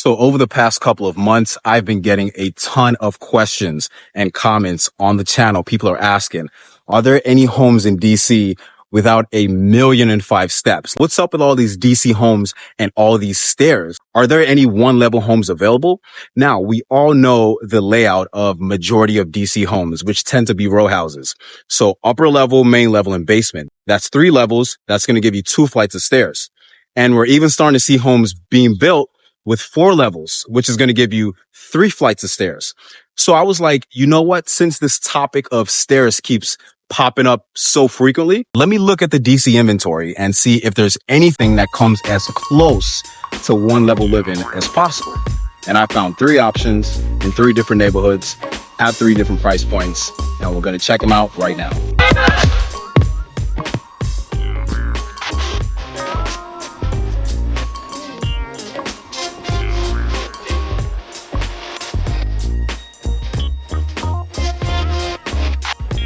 So over the past couple of months, I've been getting a ton of questions and comments on the channel. People are asking, are there any homes in DC without 1,000,005 steps? What's up with all these DC homes and all these stairs? Are there any one-level homes available? Now, we all know the layout of majority of DC homes, which tend to be row houses. So upper level, main level, and basement. That's 3 levels. That's going to give you 2 flights of stairs. And we're even starting to see homes being built with 4 levels, which is going to give you 3 flights of stairs. So I was like, you know what? Since this topic of stairs keeps popping up so frequently, let me look at the DC inventory and see if there's anything that comes as close to one-level living as possible. And I found 3 options in 3 different neighborhoods at 3 different price points, and we're going to check them out right now.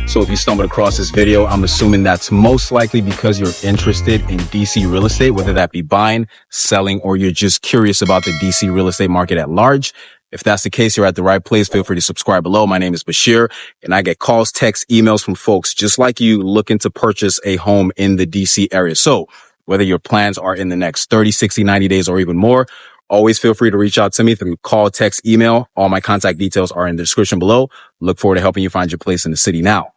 So if you stumbled across this video, I'm assuming that's most likely because you're interested in DC real estate, whether that be buying, selling, or you're just curious about the DC real estate market at large. If that's the case, you're at the right place. Feel free to subscribe below. My name is Bashir, and I get calls, texts, emails from folks just like you looking to purchase a home in the DC area. So whether your plans are in the next 30, 60, 90 days, or even more, always feel free to reach out to me through call, text, email. All my contact details are in the description below. Look forward to helping you find your place in the city now.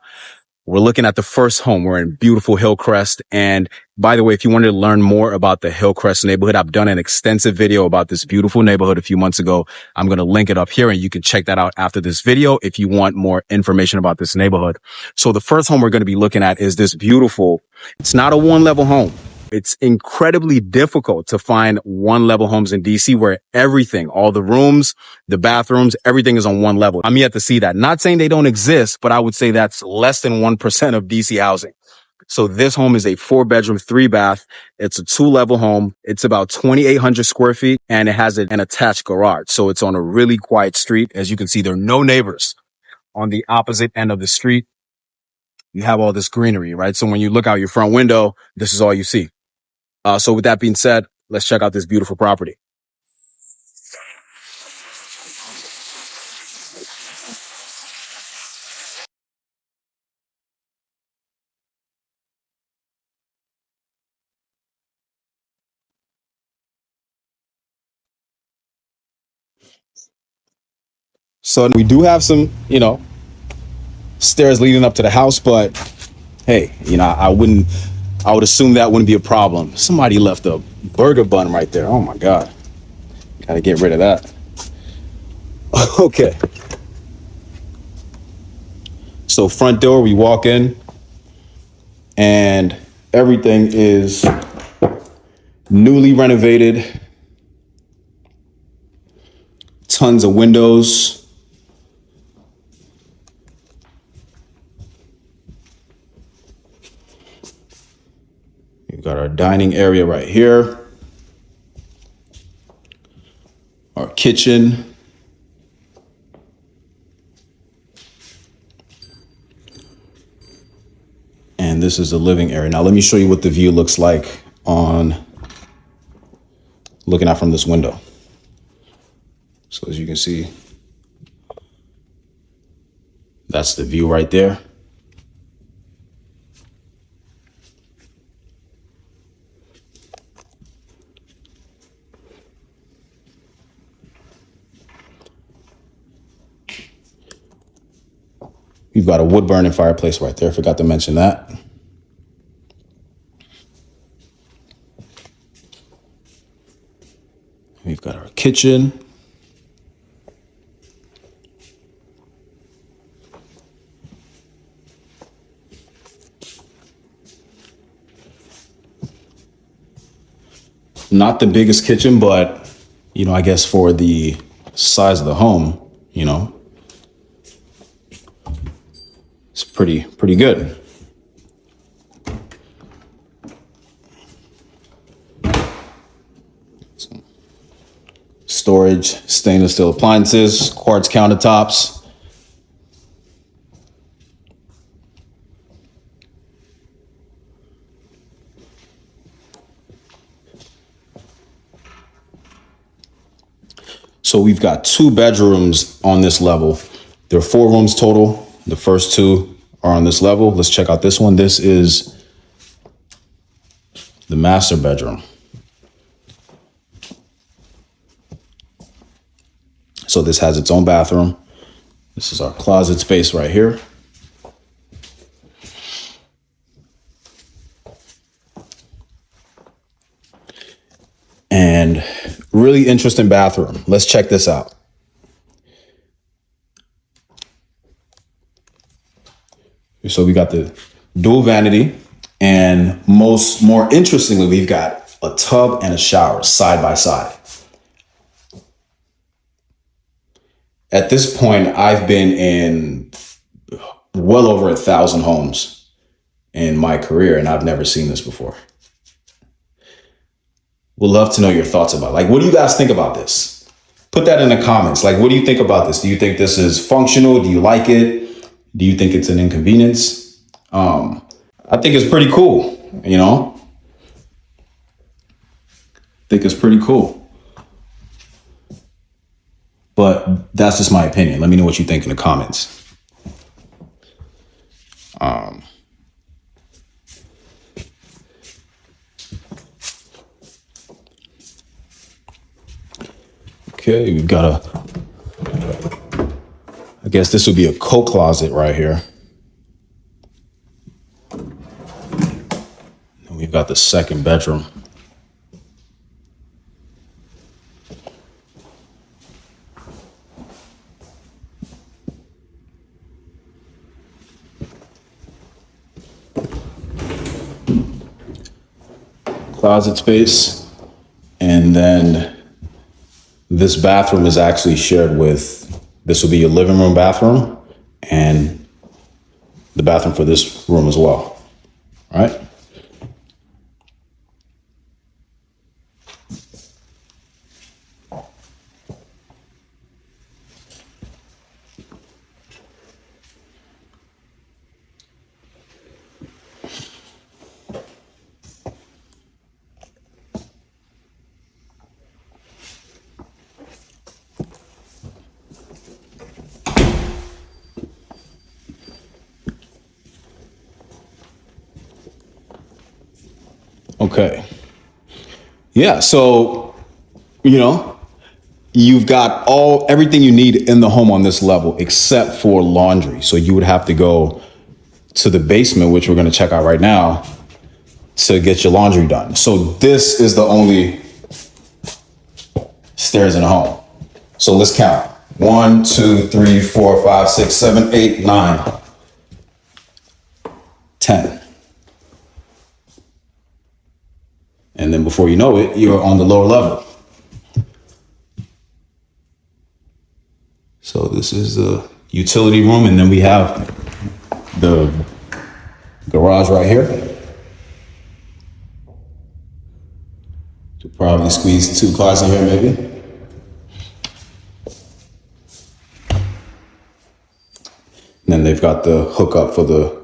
We're looking at the first home. We're in beautiful Hillcrest. And by the way, if you wanted to learn more about the Hillcrest neighborhood, I've done an extensive video about this beautiful neighborhood a few months ago. I'm going to link it up here and you can check that out after this video if you want more information about this neighborhood. So the first home we're going to be looking at is this beautiful, it's not a one-level home. It's incredibly difficult to find one-level homes in DC where everything, all the rooms, the bathrooms, everything is on one level. I'm yet to see that. Not saying they don't exist, but I would say that's less than 1% of DC housing. So this home is a 4-bedroom, 3-bath. It's a 2-level home. It's about 2,800 square feet and it has an attached garage. So it's on a really quiet street. As you can see, there are no neighbors on the opposite end of the street. You have all this greenery, right? So when you look out your front window, this is all you see. So with that being said, let's check out this beautiful property. So we do have some, stairs leading up to the house, but hey, I would assume that wouldn't be a problem. Somebody left a burger bun right there. Oh my God. Gotta get rid of that. Okay. So front door, we walk in and everything is newly renovated. Tons of windows. We've got our dining area right here. Our kitchen. And this is the living area. Now let me show you what the view looks like on looking out from this window. So as you can see, that's the view right there. We've got a wood burning fireplace right there. Forgot to mention that. We've got our kitchen. Not the biggest kitchen, but, I guess for the size of the home, it's pretty good. Storage, stainless steel appliances, quartz countertops. So we've got 2 bedrooms on this level. There are 4 rooms total. The first 2 are on this level. Let's check out this one. This is the master bedroom. So this has its own bathroom. This is our closet space right here. And really interesting bathroom. Let's check this out. So we got the dual vanity, and more interestingly, we've got a tub and a shower side by side. At this point, I've been in well over 1,000 homes in my career, and I've never seen this before. Would love to know your thoughts about it. Like, what do you guys think about this? Put that in the comments. Like, what do you think about this? Do you think this is functional? Do you like it? Do you think it's an inconvenience? I think it's pretty cool, you know? I think it's pretty cool. But that's just my opinion. Let me know what you think in the comments. Okay, we've got I guess this would be a coat closet right here. And we've got the second bedroom. Closet space. And then this bathroom is actually shared with, this will be your living room bathroom and the bathroom for this room as well. All right. Okay. Yeah. So, you've got everything you need in the home on this level except for laundry. So you would have to go to the basement, which we're going to check out right now, to get your laundry done. So this is the only stairs in the home. So let's count. 1, 2, 3, 4, 5, 6, 7, 8, 9, 10. And then before you know it, you're on the lower level. So this is the utility room, and then we have the garage right here. Could probably squeeze 2 cars in here maybe. And then they've got the hookup for the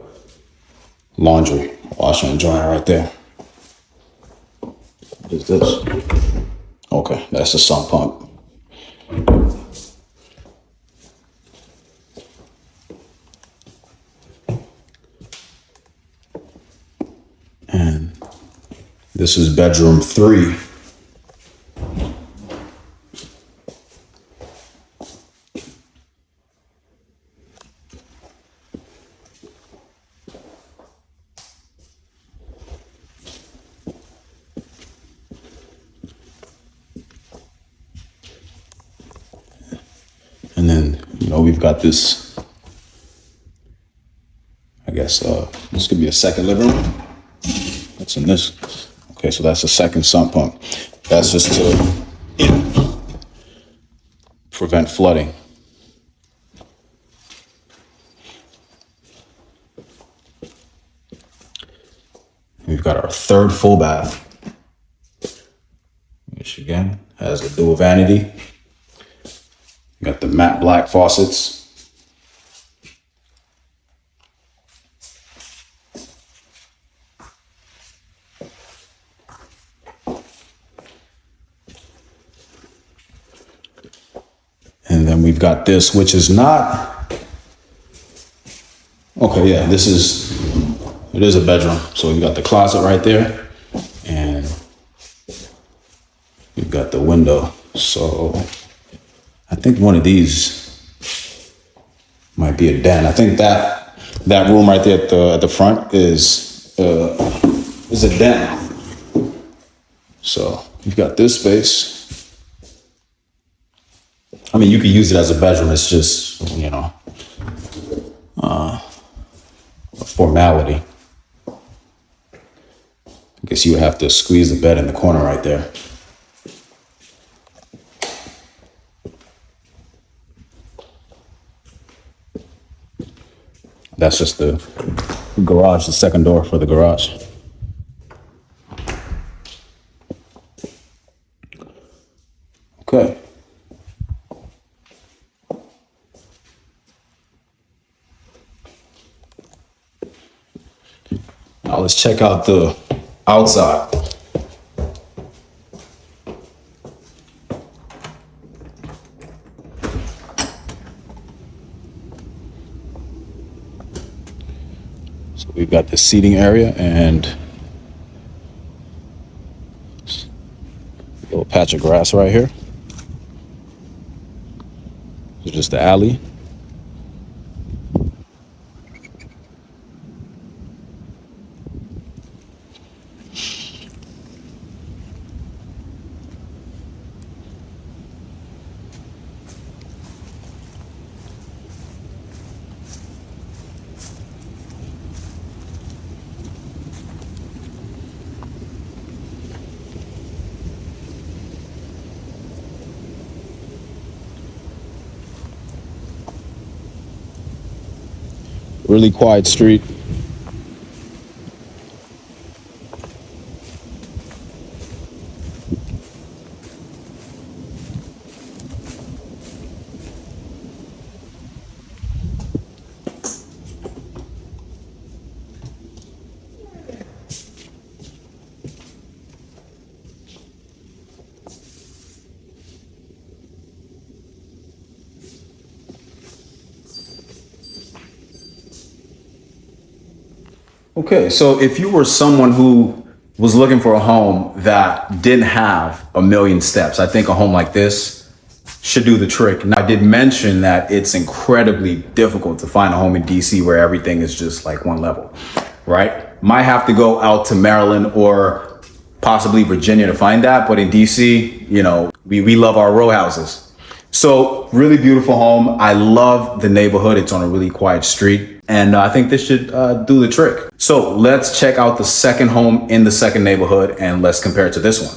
laundry, washer and dryer right there. What is this? Okay, that's the sump pump. And this is bedroom 3. And then, we've got this, I guess, this could be a second living room. What's in this? Okay, so that's the second sump pump. That's just to prevent flooding. We've got our third full bath, which again has a dual vanity. You got the matte black faucets. then we've got this, which is not, okay, yeah, it is a bedroom. So we've got the closet right there, and we've got the window. So I think one of these might be a den. I think that room right there at the front is a den. So you've got this space. I mean, you could use it as a bedroom. It's just, a formality. I guess you would have to squeeze the bed in the corner right there. That's just the garage, the second door for the garage. Okay. Now let's check out the outside. So we've got the seating area and a little patch of grass right here. It's just the alley. Really quiet street. Okay, so if you were someone who was looking for a home that didn't have a million steps, I think a home like this should do the trick. Now, I did mention that it's incredibly difficult to find a home in DC where everything is just like one level, right? Might have to go out to Maryland or possibly Virginia to find that, but in DC, we love our row houses. So really beautiful home. I love the neighborhood. It's on a really quiet street. And I think this should do the trick. So let's check out the second home in the second neighborhood and let's compare it to this one.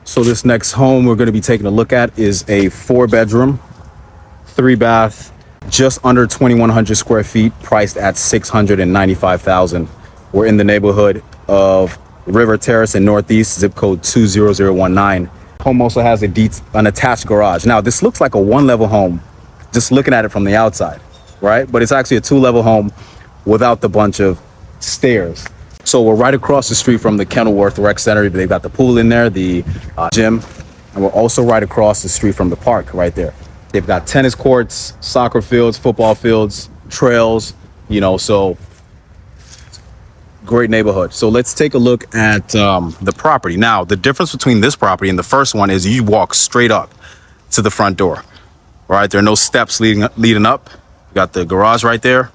So this next home we're going to be taking a look at is a 4-bedroom, 3-bath, just under 2,100 square feet, priced at $695,000. We're in the neighborhood of River Terrace in Northeast, zip code 20019. Home also has an attached garage. Now, this looks like a 1-level home, just looking at it from the outside, right? But it's actually a 2-level home without the bunch of stairs. So we're right across the street from the Kenilworth Rec Center. They've got the pool in there, the gym, and we're also right across the street from the park right there. They've got tennis courts, soccer fields, football fields, trails, so great neighborhood. So let's take a look at the property. Now, the difference between this property and the first one is you walk straight up to the front door, right? There are no steps leading up. You got the garage right there.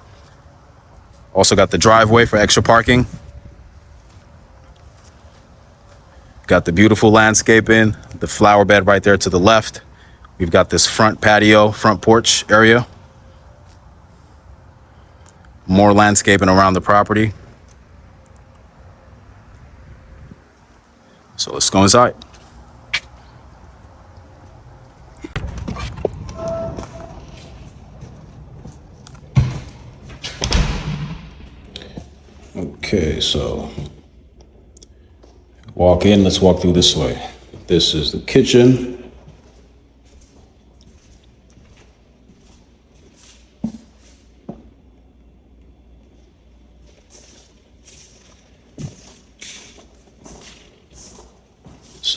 Also got the driveway for extra parking. Got the beautiful landscaping, the flower bed right there to the left. We've got this front patio, front porch area. More landscaping around the property. So let's go inside. Okay, so walk in, let's walk through this way. This is the kitchen.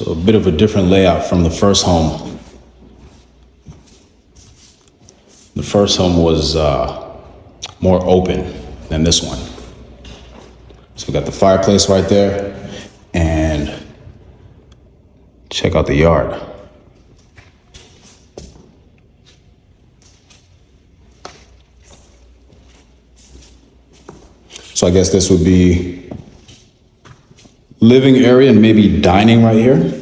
So a bit of a different layout from the first home. The first home was more open than this one. So we got the fireplace right there, and check out the yard. So I guess this would be living area and maybe dining right here.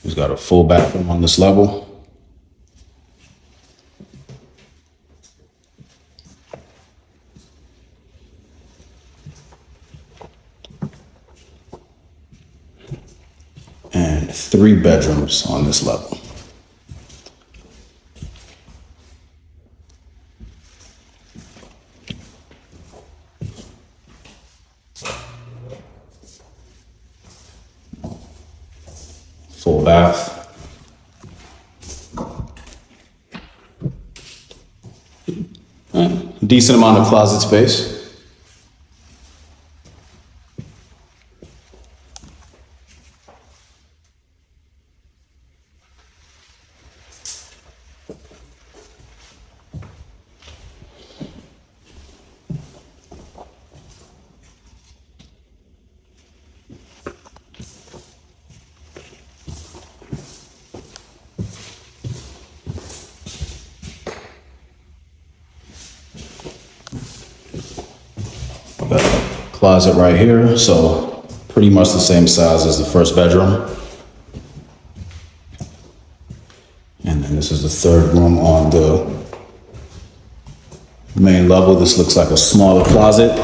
He's got a full bathroom on this level. And 3 bedrooms on this level. Full bath. Decent amount of closet space. Closet right here, so pretty much the same size as the first bedroom. And then this is the third room on the main level. This looks like a smaller closet.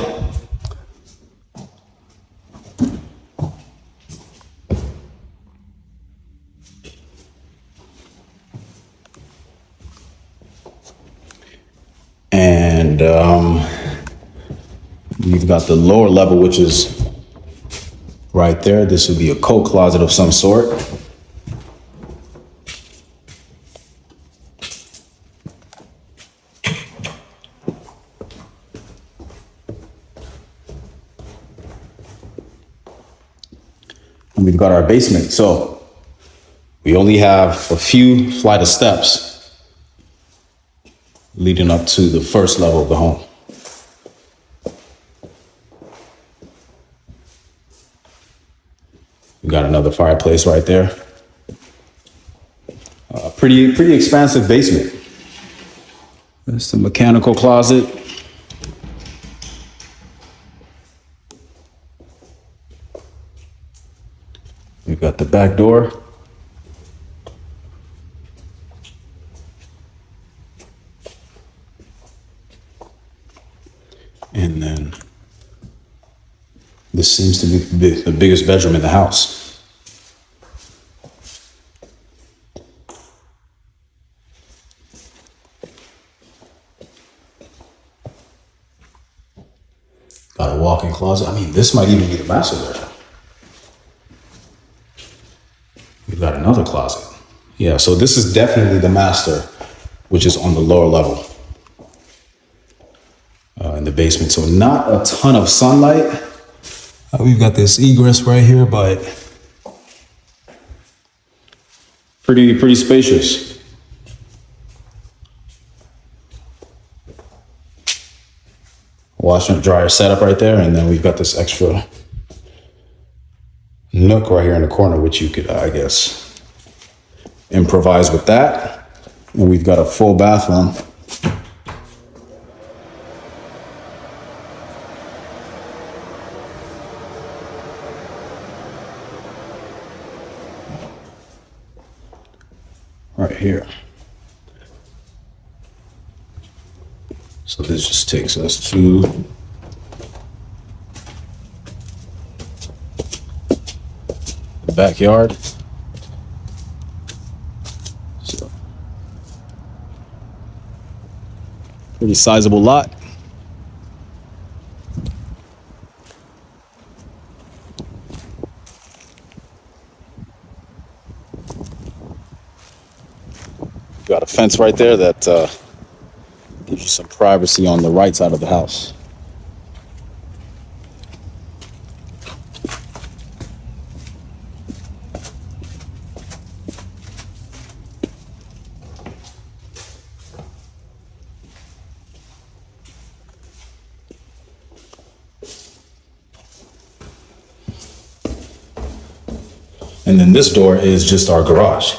And you've got the lower level, which is right there. This would be a coat closet of some sort. And we've got our basement. So we only have a few flight of steps leading up to the first level of the home. We got another fireplace right there. Pretty expansive basement. That's the mechanical closet. We've got the back door. And then this seems to be the biggest bedroom in the house. Got a walk-in closet. I mean, this might even be the master bedroom. We've got another closet. Yeah, so this is definitely the master, which is on the lower level in the basement. So not a ton of sunlight. We've got this egress right here, but pretty spacious. Washer and dryer setup right there, and then we've got this extra nook right here in the corner, which you could, I guess, improvise with that. And we've got a full bathroom. Right here. So this just takes us to the backyard. So pretty sizable lot. Got a fence right there that Gives you some privacy on the right side of the house. And then this door is just our garage.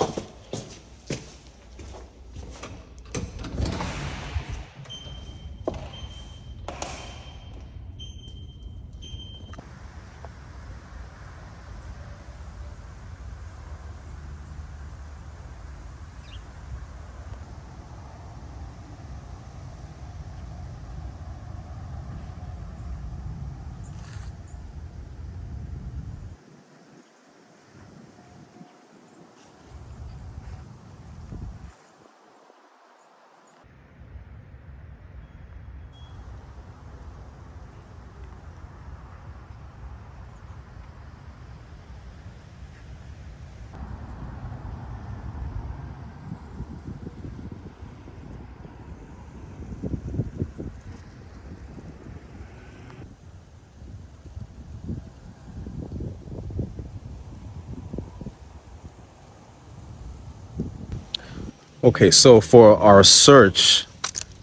Okay, so for our search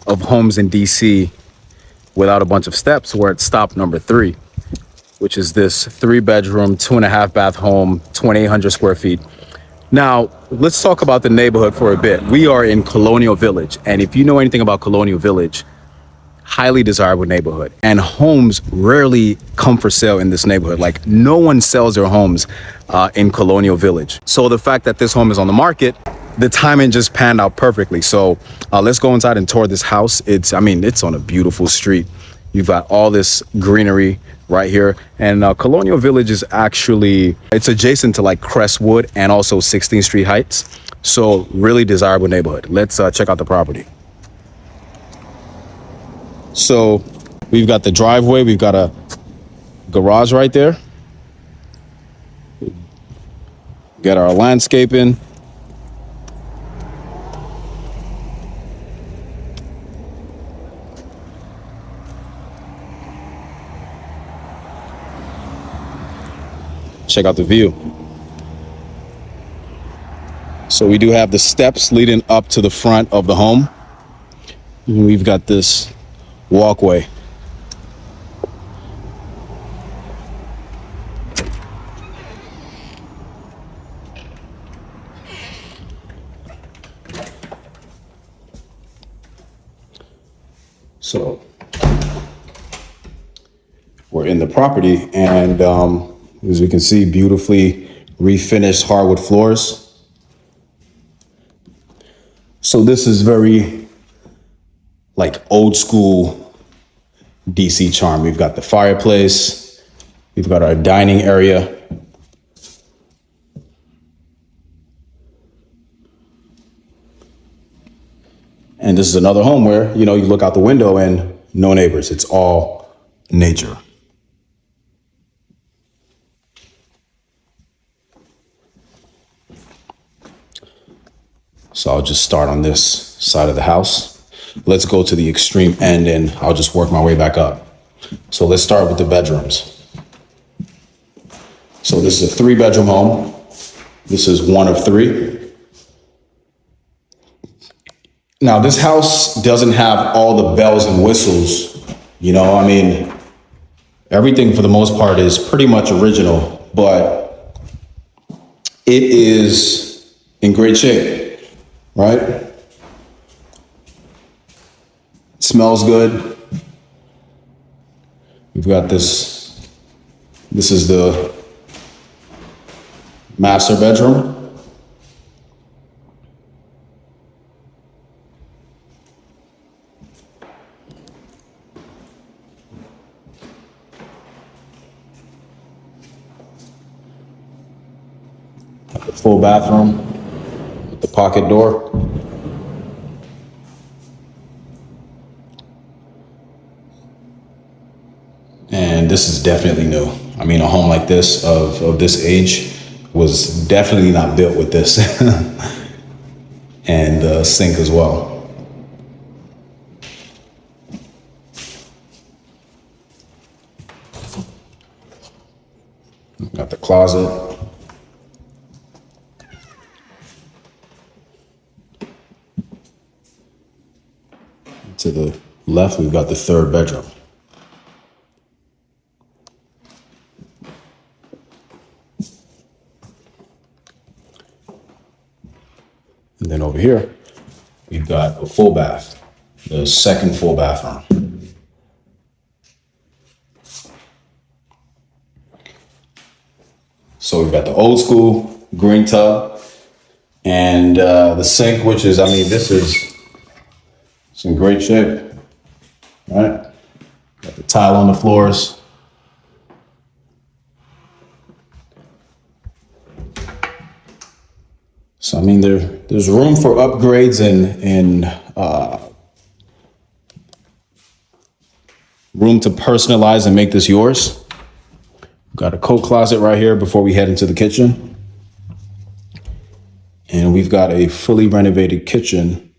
of homes in DC without a bunch of steps, we're at stop number 3, which is this 3-bedroom, 2.5-bath home, 2,800 square feet. Now, let's talk about the neighborhood for a bit. We are in Colonial Village, and if you know anything about Colonial Village, highly desirable neighborhood, and homes rarely come for sale in this neighborhood. Like, no one sells their homes in Colonial Village. So the fact that this home is on the market, the timing just panned out perfectly. So let's go inside and tour this house. It's on a beautiful street. You've got all this greenery right here, and Colonial Village is it's adjacent to like Crestwood and also 16th Street Heights. So really desirable neighborhood. Let's check out the property. So we've got the driveway, we've got a garage right there. Got our landscaping. Check out the view. So we do have the steps leading up to the front of the home. And we've got this walkway. So we're in the property, and as we can see, beautifully refinished hardwood floors. So this is very like old school DC charm. We've got the fireplace, we've got our dining area. And this is another home where, you look out the window and no neighbors. It's all nature. So I'll just start on this side of the house. Let's go to the extreme end and I'll just work my way back up. So let's start with the bedrooms. So this is a 3-bedroom home. This is one of 3. Now this house doesn't have all the bells and whistles, everything for the most part is pretty much original, but it is in great shape, right? It smells good. We've got this is the master bedroom. The full bathroom with the pocket door. And this is definitely new. A home like this of this age was definitely not built with this. And the sink as well. Got the closet. To the left, we've got the third bedroom. And then over here, we've got a full bath, the second full bathroom. So we've got the old school green tub and the sink, which is, I mean, this is it's in great shape, right? Got the tile on the floors. So, I mean, there's room for upgrades and room to personalize and make this yours. Got a coat closet right here before we head into the kitchen. And we've got a fully renovated kitchen.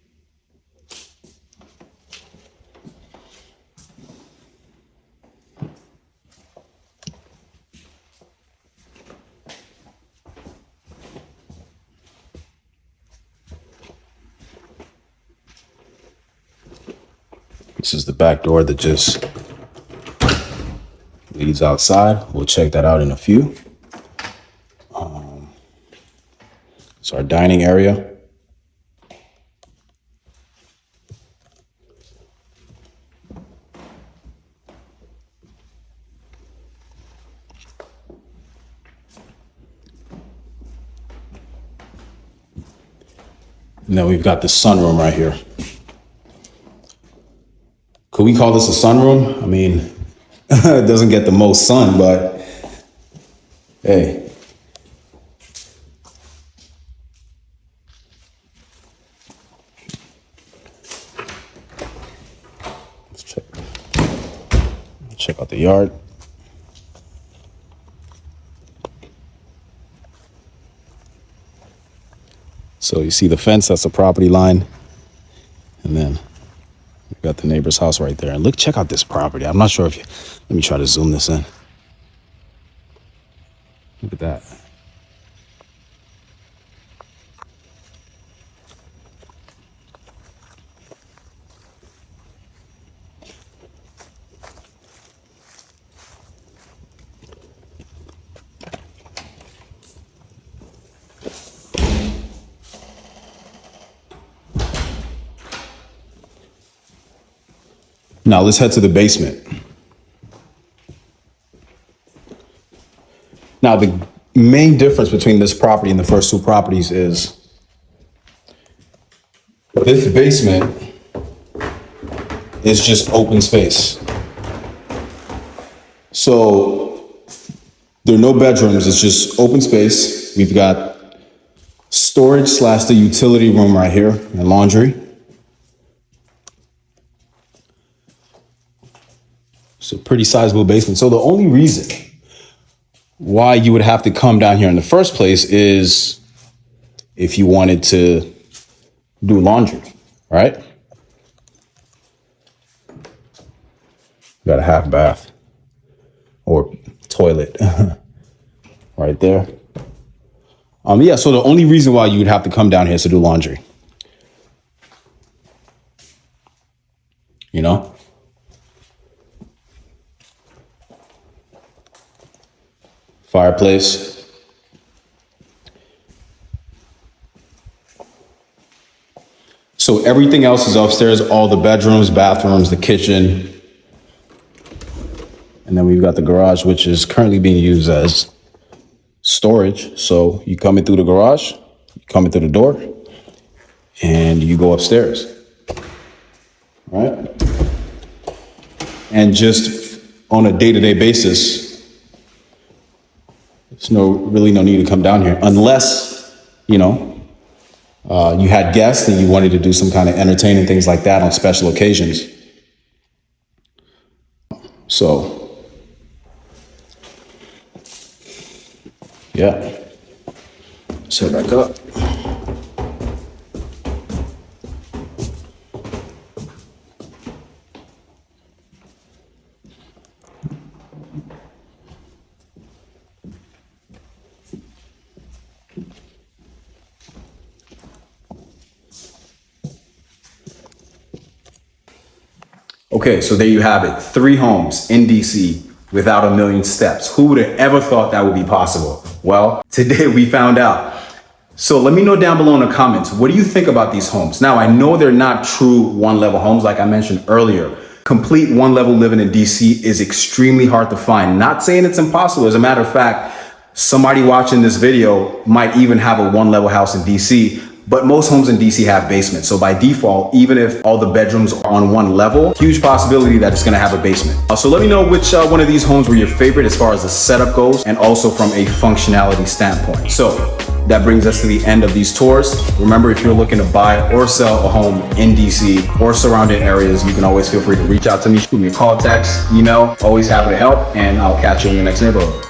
This is the back door that just leads outside. We'll check that out in a few. It's our dining area. And then we've got the sunroom right here. Could we call this a sunroom? I mean, it doesn't get the most sun, but hey. Let's check out the yard. So you see the fence, that's the property line. And then we've got the neighbor's house right there. And look, check out this property. I'm not sure if you, let me try to zoom this in. Look at that. Now let's head to the basement. Now the main difference between this property and the first two properties is this basement is just open space. So there are no bedrooms, it's just open space. We've got storage / the utility room right here and laundry. It's a pretty sizable basement. So the only reason why you would have to come down here in the first place is if you wanted to do laundry, right? Got a half bath or toilet right there. Yeah, so the only reason why you would have to come down here is to do laundry. You know? Fireplace. So everything else is upstairs, all the bedrooms, bathrooms, the kitchen. And then we've got the garage, which is currently being used as storage. So you come in through the garage, you come in through the door, and you go upstairs. All right? And just on a day-to-day basis, there's really no need to come down here unless, you know, you had guests and you wanted to do some kind of entertaining things like that on special occasions. So, yeah. Set back up. Okay, so there you have it. 3 homes in DC without a million steps. Who would have ever thought that would be possible? Well, today we found out. So let me know down below in the comments, what do you think about these homes? Now, I know they're not true one-level homes like I mentioned earlier. Complete one-level living in DC is extremely hard to find. Not saying it's impossible. As a matter of fact, somebody watching this video might even have a one-level house in DC, but most homes in DC have basements. So by default, even if all the bedrooms are on one level, huge possibility that it's gonna have a basement. So let me know which one of these homes were your favorite as far as the setup goes, and also from a functionality standpoint. So that brings us to the end of these tours. Remember, if you're looking to buy or sell a home in DC or surrounding areas, you can always feel free to reach out to me, shoot me a call, text, email. Always happy to help, and I'll catch you in the next neighborhood.